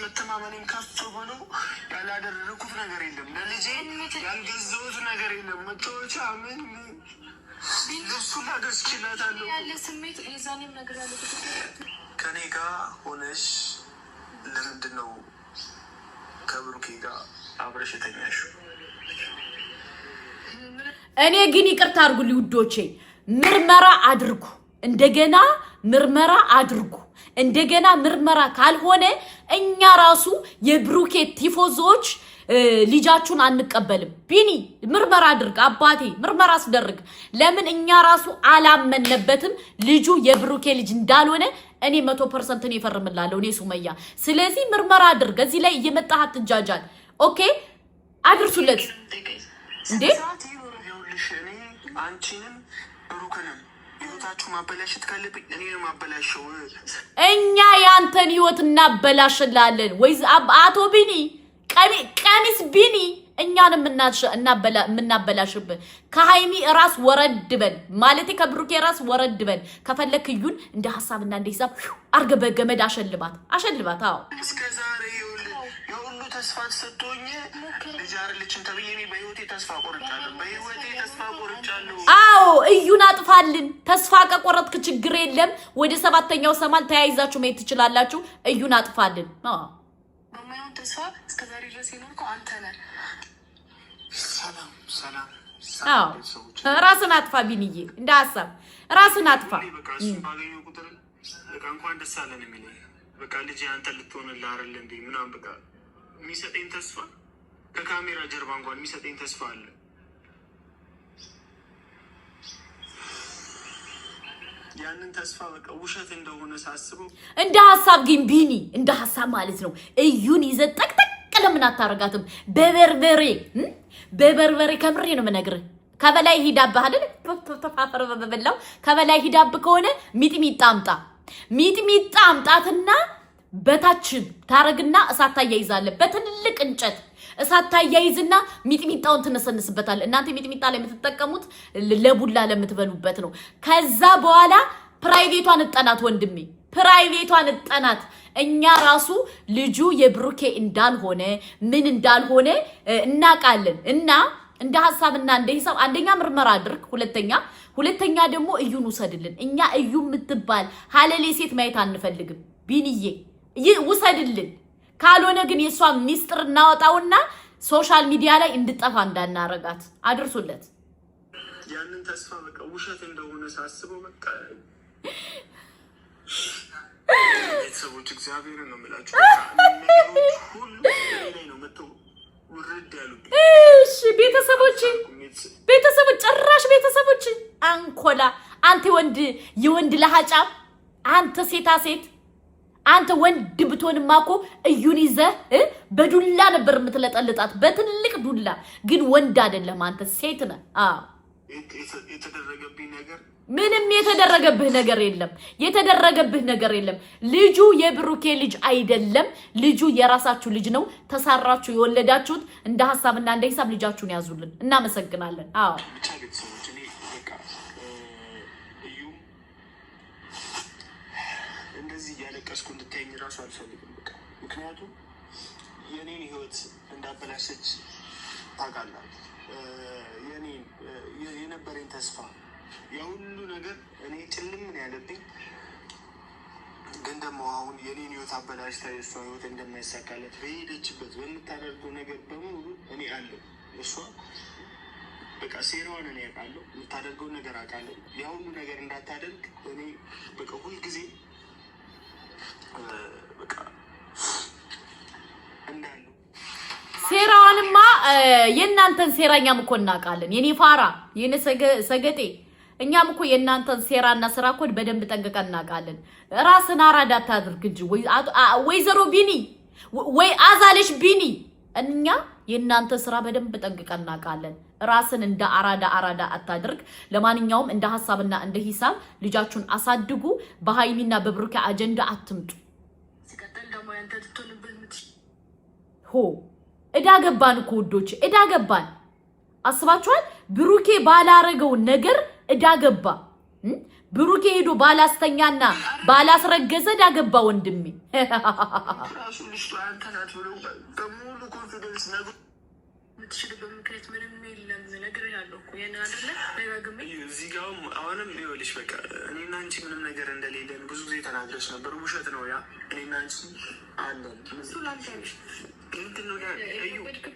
መተማመኔም ከፍ ብሎ ያላደረኩት ነገር የለም። ለልጄ ያልገዛሁት ነገር የለም። መጫወቻ ምን ልብሱን አገዝቼላታለሁ። ያለ ስሜት የዛኔም ነገር ያለ ከኔ ጋር ሆነሽ ለምንድን ነው ከብሩኬ ጋር አብረሽ የተኛሽው? እኔ ግን ይቅርታ አድርጉልኝ ውዶቼ፣ ምርመራ አድርጉ፣ እንደገና ምርመራ አድርጉ። እንደገና ምርመራ ካልሆነ እኛ ራሱ የብሩኬ ቲፎዞች ልጃችሁን አንቀበልም። ቢኒ ምርመራ አድርግ፣ አባቴ ምርመራ አስደርግ። ለምን እኛ ራሱ አላመነበትም ልጁ የብሩኬ ልጅ እንዳልሆነ እኔ 100% ነው ይፈርምላለሁ እኔ ሱመያ። ስለዚህ ምርመራ አድርግ፣ እዚህ ላይ እየመጣህ አትጃጃል። ኦኬ አድርሱለት እንዴ አንቺንም ብሩክንም ህይወታችሁ ማበላሽት ካለብኝ እኔ ነው ማበላሽው። እኛ ያንተን ህይወት እናበላሽላለን ወይስ አቶ ቢኒ ቀሚስ ቢኒ እኛንም እናበላሽብህ። ከሃይሚ ራስ ወረድ በል ማለቴ ከብሩኬ ራስ ወረድ በል። ከፈለክ ይሁን እንደ ሐሳብና እንደ ሂሳብ አርገ በገመድ አሸልባት። አዎ እስከዛሬ የሁሉ ተስፋ ተሰጥቶኝ ልጅ አይደለችም ተብዬ እኔ በህይወቴ ተስፋ ቆርጫለሁ። አዎ እዩን አጥፋልን። ተስፋ ከቆረጥክ ችግር የለም። ወደ 7ኛው ሰማይ ተያይዛችሁ መሄድ ትችላላችሁ። እዩን አጥፋልን። በማይሆን ተስፋ እስከዛሬ ድረስ የኖርከው አንተ ነህ። ሰላም ራስን አጥፋ ቢኒዬ፣ እንደ ሐሳብ ራስን አጥፋ። በቃ እሱ ባገኘው ቁጥር በቃ እንኳን ደስ አለን የሚለኝ በቃ ልጅ አንተ ልትሆንልህ አይደል እንዴ ምናምን በቃ የሚሰጠኝ ተስፋ ከካሜራ ጀርባ እንኳን የሚሰጠኝ ተስፋ አለ። ያንን ተስፋ በቃ ውሸት እንደሆነ ሳስበው እንደ ሐሳብ ግን ቢኒ እንደ ሐሳብ ማለት ነው እዩን ይዘህ ጠቅጠቅ ለምን አታረጋትም? በበርበሬ ከምሬ ነው የምነግርህ። ከበላይ ሂዳብህ አይደል ተፋፈረ በበላው ከበላይ ሂዳብህ ከሆነ ሚጥሚጣ አምጣትና በታችን ታረግና እሳት ታያይዛለህ። በትልቅ እንጨት እሳት ታያይዝና ሚጥሚጣውን ትነሰንስበታል። እናንተ ሚጥሚጣ ላይ የምትጠቀሙት ለቡላ ለምትበሉበት ነው። ከዛ በኋላ ፕራይቬቷን እጠናት ወንድሜ፣ ፕራይቬቷን እጠናት። እኛ ራሱ ልጁ የብሩኬ እንዳልሆነ ምን እንዳልሆነ እናቃለን። እና እንደ ሐሳብና እንደ ሂሳብ አንደኛ ምርመራ አድርግ፣ ሁለተኛ ደግሞ እዩን ውሰድልን። እኛ እዩ የምትባል ሀለሌ ሴት ማየት አንፈልግም። ቢኒዬ ውሰድልን። ካልሆነ ግን የሷ ሚስጥር እናወጣውና ሶሻል ሚዲያ ላይ እንድጠፋ እንዳናረጋት አድርሱለት። ያንን ተስፋ በቃ ውሸት እንደሆነ ሳስበው በቃ ቤተሰቦች እግዚአብሔርን ነው የምላችሁ ሁሉ ላይ ነው መጥተው ውርድ ያሉብኝ። እሺ ቤተሰቦች ጭራሽ ቤተሰቦች አንኮላ አንተ የወንድ ለሃጫ አንተ ሴታ ሴት አንተ ወንድ ብትሆንማ እኮ እዩን ይዘህ በዱላ ነበር የምትለጠልጣት፣ በትልቅ ዱላ። ግን ወንድ አይደለም አንተ ሴት ነህ። የተደረገብኝ ነገር ምንም የተደረገብህ ነገር የለም። ልጁ የብሩኬ ልጅ አይደለም። ልጁ የራሳችሁ ልጅ ነው። ተሳራችሁ የወለዳችሁት። እንደ ሐሳብና እንደ ሂሳብ ልጃችሁን ያዙልን። እናመሰግናለን። ብቻ ቤተሰቦች እኔ በቃ እዩ እንደዚህ እያለቀስኩ እንድታየኝ እራሱ አልፈልግም። በቃ ምክንያቱም የኔን ህይወት እንዳበላሸች ታውቃለህ። የነበረኝ ተስፋ የሁሉ ነገር እኔ ጭልም ምን ያለብኝ ግን ደግሞ አሁን የኔን ህይወት አበላሽታ የእሷ ህይወት እንደማይሳካለት በሄደችበት በምታደርገው ነገር በሙሉ እኔ አለው። እሷ በቃ ሴራዋን እኔ አውቃለሁ፣ የምታደርገው ነገር አውቃለሁ። ያ ሁሉ ነገር እንዳታደርግ እኔ በቃ ሁልጊዜ በቃ እንዳለው ሴራዋንማ የእናንተን ሴራኛም እኮ እናውቃለን። የኔ ፋራ የኔ ሰገጤ እኛም እኮ የእናንተን ሴራና ስራ እኮ በደንብ ጠንቅቀን እናውቃለን። ራስን አራዳ አታድርግ እንጂ ወይዘሮ ቢኒ ወይ አዛለሽ ቢኒ፣ እኛ የእናንተ ስራ በደንብ ጠንቅቀን እናውቃለን። ራስን እንደ አራዳ አታድርግ። ለማንኛውም እንደ ሐሳብና እንደ ሂሳብ ልጃችሁን አሳድጉ። በሃይሚና በብሩኬ አጀንዳ አትምጡ። ሲቀጥል ደግሞ ያንተ ትቶልብህ እዳ ገባን እኮ ውዶች፣ እዳ ገባን። አስባችኋል? ብሩኬ ባላረገው ነገር እዳ ገባ። ብሩኬ ሄዶ ባላስተኛና ባላስረገዘ ዳገባ ወንድሜ ራሱ ልጅ አንተናት ብሎ በሙሉ ኮንፊደንስ ነው የምትችልበት ምክንያት ምንም የለም። ነግሬሃለሁ እኮ ያን አይደለ ደጋግሜ እዚህ ጋር አሁንም ይኸውልሽ በቃ እኔና አንቺ ምንም ነገር እንደሌለን ብዙ ጊዜ ተናግረሽ ነበር። ውሸት ነው ያ እኔና አንቺ አለን እሱ ላንተ ያለሽ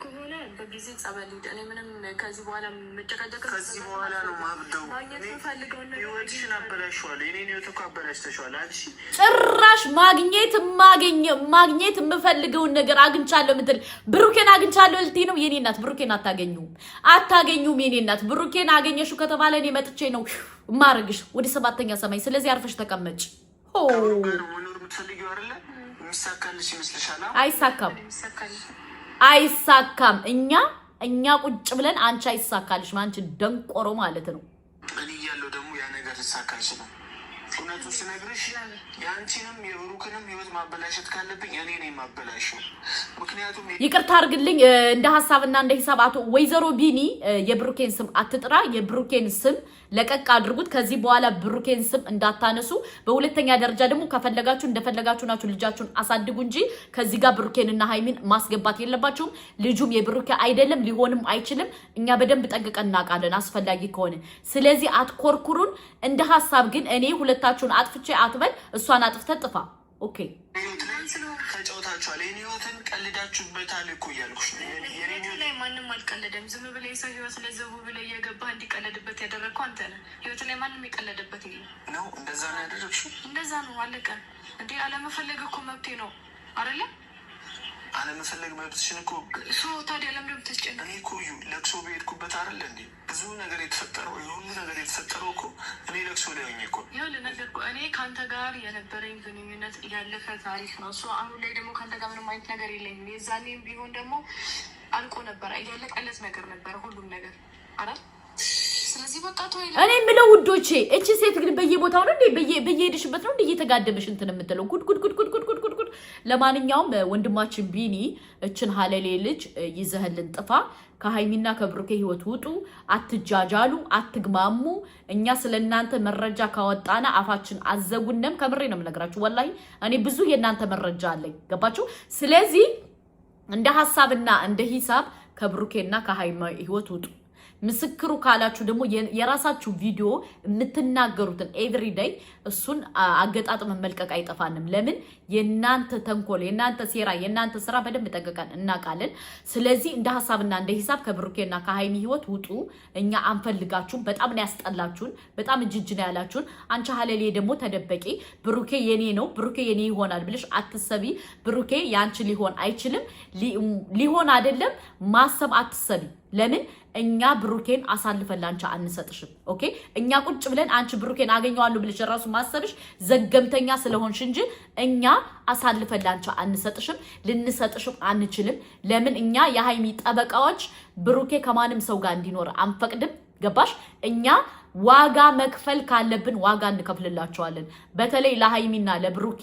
ከሆነ በጊዜ ጸበል ሂድ። እኔ ምንም ከዚህ በኋላ መጨቃጨቅ ከዚህ በኋላ ነው ማብደው። ህይወትሽን አበላሽዋለሁ። የኔን ህይወት እኮ አበላሽተሽዋል። አንቺ ጭራሽ ማግኘት የምፈልገውን ነገር አግኝቻለሁ ምትል ብሩኬን አግኝቻለሁ ልትይ ነው? የኔ እናት ብሩኬን አታገኙም። የኔ እናት ብሩኬን አገኘሽው ከተባለ እኔ መጥቼ ነው ማረግሽ ወደ 7ኛ ሰማይ። ስለዚህ አርፈሽ ተቀመጭ። መኖር የምትፈልጊው አይደለ? የሚሳካልሽ ይመስልሻል? አይሳካም። እኛ ቁጭ ብለን አንቺ አይሳካልሽ አንቺ ደንቆሮ ማለት ነው። እኔ እያለሁ ደግሞ ያ ነገር ሊሳካ ይችላል። እውነቱ ስነግርሽ የአንቺንም የብሩክንም ህይወት ማበላሸት ካለብኝ እኔ ነኝ ማበላሸው። ምክንያቱም ይቅርታ አድርግልኝ እንደ ሀሳብና እንደ ሂሳብ አቶ ወይዘሮ ቢኒ የብሩኬን ስም አትጥራ። የብሩኬን ስም ለቀቅ አድርጉት። ከዚህ በኋላ ብሩኬን ስም እንዳታነሱ። በሁለተኛ ደረጃ ደግሞ ከፈለጋችሁ እንደፈለጋችሁ ናችሁ ልጃችሁን አሳድጉ እንጂ ከዚህ ጋር ብሩኬንና ሃይሚን ማስገባት የለባችሁም። ልጁም የብሩኬ አይደለም ሊሆንም አይችልም። እኛ በደንብ ጠንቅቀን እናውቃለን አስፈላጊ ከሆነ። ስለዚህ አትኮርኩሩን። እንደ ሀሳብ ግን እኔ ሁለታችሁን አጥፍቼ አትበል እሷን አጥፍተ ጥፋ። ኦኬ ተጫውታችኋል። የኔ ህይወትን ቀልዳችሁበታል እኮ እያልኩሽ ነው። የኔ ላይ ማንም አልቀለደም። ዝም ብለህ የሰው ህይወት ለዘቡ ብለህ እየገባህ እንዲቀለድበት ያደረግከው አንተ ነህ። ህይወት ላይ ማንም የቀለደበት የለም ነው። እንደዛ ነው ያደረግሽው። እንደዛ ነው አለቀ። እንዴ አለመፈለግ እኮ መብቴ ነው አይደለ? አለመፈለግ መብትሽን እኮ ታዲያ ለምንድን ነው የምትስጨነቀው? እኔ እኮ ለቅሶ በሄድኩበት አይደለ እንዴ ብዙ ነገር የተፈጠረው። የሁሉ ነገር የተፈጠረው እኮ እኔ ለቅሶ ላይ ሆኜ እኮ ይኸውልህ ነገር እኮ እኔ ከአንተ ጋር የነበረኝ ግንኙነት ያለፈ ታሪክ ነው እሱ። አሁን ላይ ደግሞ ከአንተ ጋር ምንም አይነት ነገር የለኝም። የዛኔም ቢሆን ደግሞ አልቆ ነበረ፣ እያለቀለት ነገር ነበረ ሁሉም ነገር አይደል? ስለዚህ በቃ እኔ የምለው ውዶቼ እቺ ሴት ግን በየቦታው ነው እንዴ በየሄድሽበት ነው እንዴ እየተጋደመሽ እንትን የምትለው? ጉድ። ለማንኛውም ወንድማችን ቢኒ እችን ሀለሌ ልጅ ይዘህልን ጥፋ። ከሃይሚና ከብሩኬ ህይወት ውጡ። አትጃጃሉ፣ አትግማሙ። እኛ ስለናንተ መረጃ ካወጣና አፋችን አዘጉንም። ከምሬ ነው የምነግራችሁ። ወላሂ እኔ ብዙ የናንተ መረጃ አለኝ። ገባችሁ? ስለዚህ እንደ ሐሳብና እንደ ሂሳብ ከብሩኬና ከሃይሚ ህይወት ውጡ። ምስክሩ ካላችሁ ደግሞ የራሳችሁ ቪዲዮ የምትናገሩትን ኤቭሪዴይ እሱን አገጣጥም መልቀቅ አይጠፋንም። ለምን የናንተ ተንኮል፣ የናንተ ሴራ፣ የናንተ ስራ በደንብ ጠንቅቀን እናውቃለን። ስለዚህ እንደ ሐሳብና እንደ ሂሳብ ከብሩኬና ከሃይሚ ህይወት ውጡ። እኛ አንፈልጋችሁም። በጣም ነው ያስጠላችሁን። በጣም እጅጅ ነው ያላችሁን። አንቺ ሀለሌ ደግሞ ተደበቂ። ብሩኬ የኔ ነው ብሩኬ የኔ ይሆናል ብለሽ አትሰቢ። ብሩኬ ያንቺ ሊሆን አይችልም። ሊሆን አይደለም ማሰብ አትሰቢ። ለምን እኛ ብሩኬን አሳልፈን ላንቺ አንሰጥሽም። ኦኬ እኛ ቁጭ ብለን አንቺ ብሩኬን አገኘዋለሁ ብለሽ ራሱ ማሰብሽ ዘገምተኛ ስለሆንሽ እንጂ እኛ አሳልፈን ላንቺ አንሰጥሽም፣ ልንሰጥሽም አንችልም። ለምን እኛ የሃይሚ ጠበቃዎች ብሩኬ ከማንም ሰው ጋር እንዲኖር አንፈቅድም። ገባሽ? እኛ ዋጋ መክፈል ካለብን ዋጋ እንከፍልላቸዋለን። በተለይ ለሃይሚና ለብሩኬ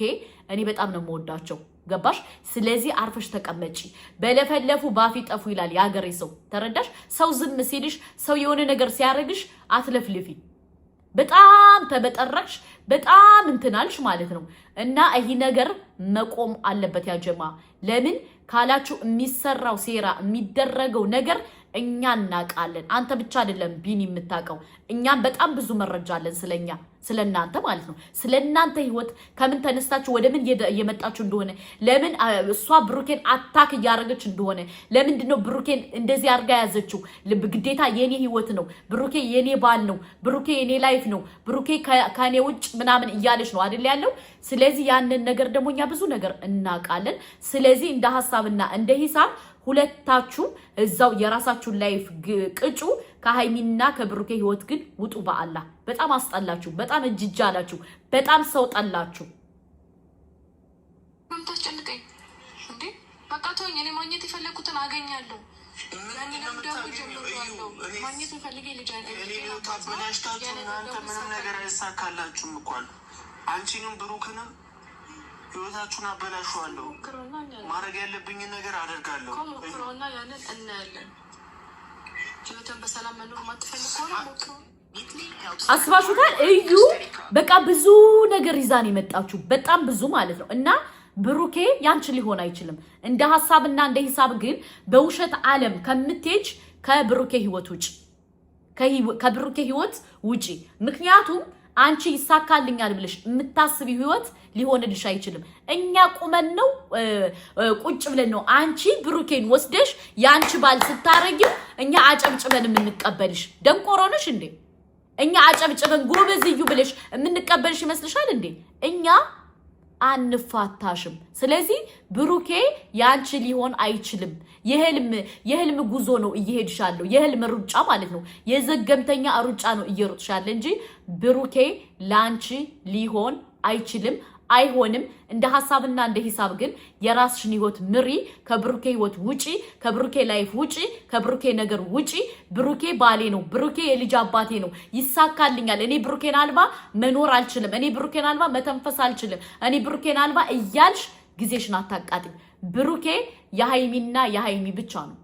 እኔ በጣም ነው የምወዳቸው። ገባሽ? ስለዚህ አርፈሽ ተቀመጪ። በለፈለፉ ባፊ ጠፉ ይላል የሀገሬ ሰው። ተረዳሽ? ሰው ዝም ሲልሽ፣ ሰው የሆነ ነገር ሲያረግሽ አትለፍልፊ። በጣም ተበጠረቅሽ፣ በጣም እንትናልሽ ማለት ነው። እና ይሄ ነገር መቆም አለበት ያጀማ። ለምን ካላችሁ የሚሰራው ሴራ የሚደረገው ነገር እኛ እናውቃለን። አንተ ብቻ አይደለም ቢኒ የምታውቀው፣ እኛም በጣም ብዙ መረጃ አለን ስለኛ ስለናንተ ማለት ነው። ስለናንተ ህይወት ከምን ተነስታችሁ ወደ ምን እየመጣችሁ እንደሆነ፣ ለምን እሷ ብሩኬን አታክ እያደረገች እንደሆነ፣ ለምንድን ነው ብሩኬን እንደዚህ አድርጋ ያዘችው? ልብ ግዴታ የኔ ህይወት ነው፣ ብሩኬ የኔ ባል ነው፣ ብሩኬ የኔ ላይፍ ነው፣ ብሩኬ ከኔ ውጭ ምናምን እያለች ነው አይደል ያለው። ስለዚህ ያንን ነገር ደግሞ እኛ ብዙ ነገር እናውቃለን። ስለዚህ እንደ ሐሳብና እንደ ሂሳብ ሁለታችሁ እዛው የራሳችሁን ላይፍ ቅጩ። ከሃይሚና ከብሩኬ ህይወት ግን ውጡ። በአላህ በጣም አስጠላችሁ፣ በጣም እጅጅ አላችሁ፣ በጣም ሰው ጠላችሁ። ታስጨንቀኝ እንዴ? በቃ ተወኝ። እኔ ማግኘት የፈለኩትን አገኛለሁ። ማግኘት የፈልገ ልጅ ታበላሽታችሁ እናንተ ምንም ነገር አይሳካላችሁም እኮ አንቺንም ብሩክንም ህይወታችሁን አበላሽዋለሁ። ማድረግ ያለብኝን ነገር አደርጋለሁ። ሞክረውና ያንን እናያለን። ህይወትን በሰላም መኖር ማትፈልግ ከሆነ ሞክረው። አስባሹታል እዩ በቃ ብዙ ነገር ይዛን የመጣችሁ በጣም ብዙ ማለት ነው እና ብሩኬ ያንቺ ሊሆን አይችልም እንደ ሐሳብና እንደ ሂሳብ ግን በውሸት ዓለም ከምትሄጅ ከብሩኬ ህይወት ውጪ ከብሩኬ ህይወት ውጪ ምክንያቱም አንቺ ይሳካልኛል ብለሽ የምታስቢ ህይወት ሊሆንልሽ አይችልም እኛ ቁመን ነው ቁጭ ብለን ነው አንቺ ብሩኬን ወስደሽ ያንቺ ባል ስታረጊው እኛ አጨብጭበን የምንቀበልሽ ደንቆሮነሽ እንዴ እኛ አጨብጭበን ጎበዝዩ ብለሽ የምንቀበልሽ ይመስልሻል እንዴ እኛ አንፋታሽም ስለዚህ ብሩኬ ያንቺ ሊሆን አይችልም የህልም ጉዞ ነው እየሄድሻለሁ የህልም ሩጫ ማለት ነው የዘገምተኛ ሩጫ ነው እየሮጥሻለ እንጂ ብሩኬ ላንቺ ሊሆን አይችልም አይሆንም እንደ ሐሳብና እንደ ሂሳብ ግን የራስሽን ህይወት ምሪ ከብሩኬ ህይወት ውጪ ከብሩኬ ላይፍ ውጪ ከብሩኬ ነገር ውጪ ብሩኬ ባሌ ነው ብሩኬ የልጅ አባቴ ነው ይሳካልኛል እኔ ብሩኬን አልባ መኖር አልችልም እኔ ብሩኬን አልባ መተንፈስ አልችልም እኔ ብሩኬን አልባ እያልሽ ጊዜሽን አታቃጥይ ብሩኬ የሃይሚና የሃይሚ ብቻ ነው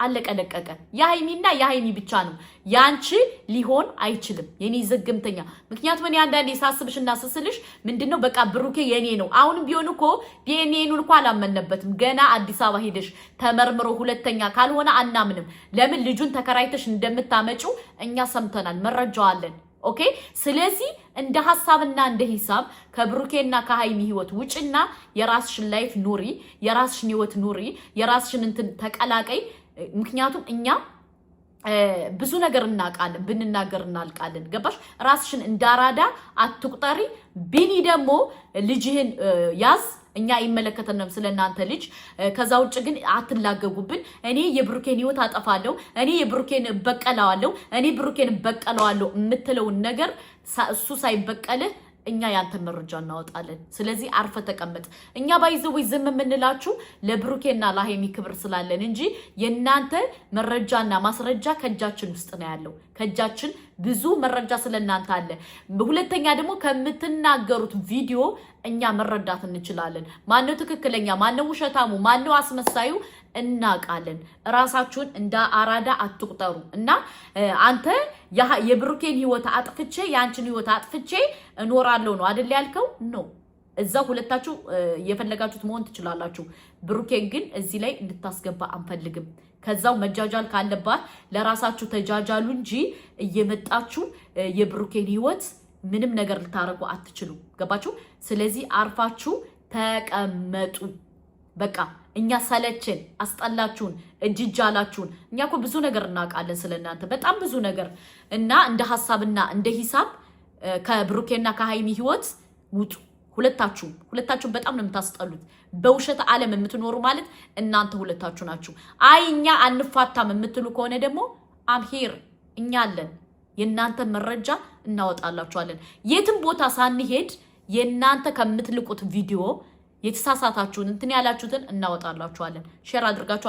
አለቀለቀቀ የሃይሚና የሃይሚ ብቻ ነው ያንቺ ሊሆን አይችልም የኔ ዘገምተኛ ምክንያቱም እኔ አንዳንዴ ሳስብሽና ስስልሽ ምንድነው በቃ ብሩኬ የኔ ነው አሁንም ቢሆን እኮ ዲኤንኤኑን እንኳን አላመነበትም ገና አዲስ አበባ ሄደሽ ተመርምሮ ሁለተኛ ካልሆነ አናምንም ለምን ልጁን ተከራይተሽ እንደምታመጪው እኛ ሰምተናል መረጃው አለን ኦኬ ስለዚህ እንደ ሐሳብና እንደ ሂሳብ ከብሩኬና ከሃይሚ ህይወት ውጪና የራስሽን ላይፍ ኑሪ የራስሽን ህይወት ኑሪ የራስሽን እንትን ተቀላቀይ ምክንያቱም እኛ ብዙ ነገር እናቃለን ብንናገር እናልቃለን ገባሽ ራስሽን እንዳራዳ አትቁጠሪ ቢኒ ደግሞ ልጅህን ያዝ እኛ ይመለከተንም ስለናንተ ልጅ ከዛ ውጭ ግን አትላገጉብን እኔ የብሩኬን ህይወት አጠፋለሁ እኔ የብሩኬን በቀላዋለሁ እኔ ብሩኬን በቀላዋለሁ የምትለው ነገር እሱ ሳይበቀልህ እኛ ያንተ መረጃ እናወጣለን ስለዚህ አርፈ ተቀመጥ እኛ ባይዘው ዝም የምንላችሁ ለብሩኬና ለሃይሚ ክብር ስላለን እንጂ የናንተ መረጃና ማስረጃ ከጃችን ውስጥ ነው ያለው ከጃችን ብዙ መረጃ ስለናንተ አለ ሁለተኛ ደግሞ ከምትናገሩት ቪዲዮ እኛ መረዳት እንችላለን ማነው ትክክለኛ ማነው ውሸታሙ ማነው አስመሳዩ እናቃለን ራሳችሁን እንደ አራዳ አትቁጠሩ እና አንተ የብሩኬን ህይወት አጥፍቼ ያንቺን ህይወት አጥፍቼ እኖራለሁ ነው አይደል ያልከው ነው እዛው ሁለታችሁ የፈለጋችሁት መሆን ትችላላችሁ ብሩኬን ግን እዚህ ላይ እንድታስገባ አንፈልግም ከዛው መጃጃል ካለባት ለራሳችሁ ተጃጃሉ እንጂ እየመጣችሁ የብሩኬን ህይወት ምንም ነገር ልታረጉ አትችሉ ገባችሁ ስለዚህ አርፋችሁ ተቀመጡ በቃ እኛ ሰለችን አስጠላችሁን እጅጃላችሁን እኛ እኮ ብዙ ነገር እናቃለን ስለናንተ በጣም ብዙ ነገር እና እንደ ሐሳብና እንደ ሂሳብ ከብሩኬና ከሃይሚ ህይወት ውጡ ሁለታችሁ በጣም ነው የምታስጠሉት በውሸት ዓለም የምትኖሩ ማለት እናንተ ሁለታችሁ ናችሁ አይ እኛ አንፋታም የምትሉ ከሆነ ደግሞ አምሄር እኛ አለን የናንተ መረጃ እናወጣላችኋለን የትም ቦታ ሳንሄድ የናንተ ከምትልቁት ቪዲዮ የተሳሳታችሁን እንትን ያላችሁትን እናወጣላችኋለን ሼር አድርጋችሁ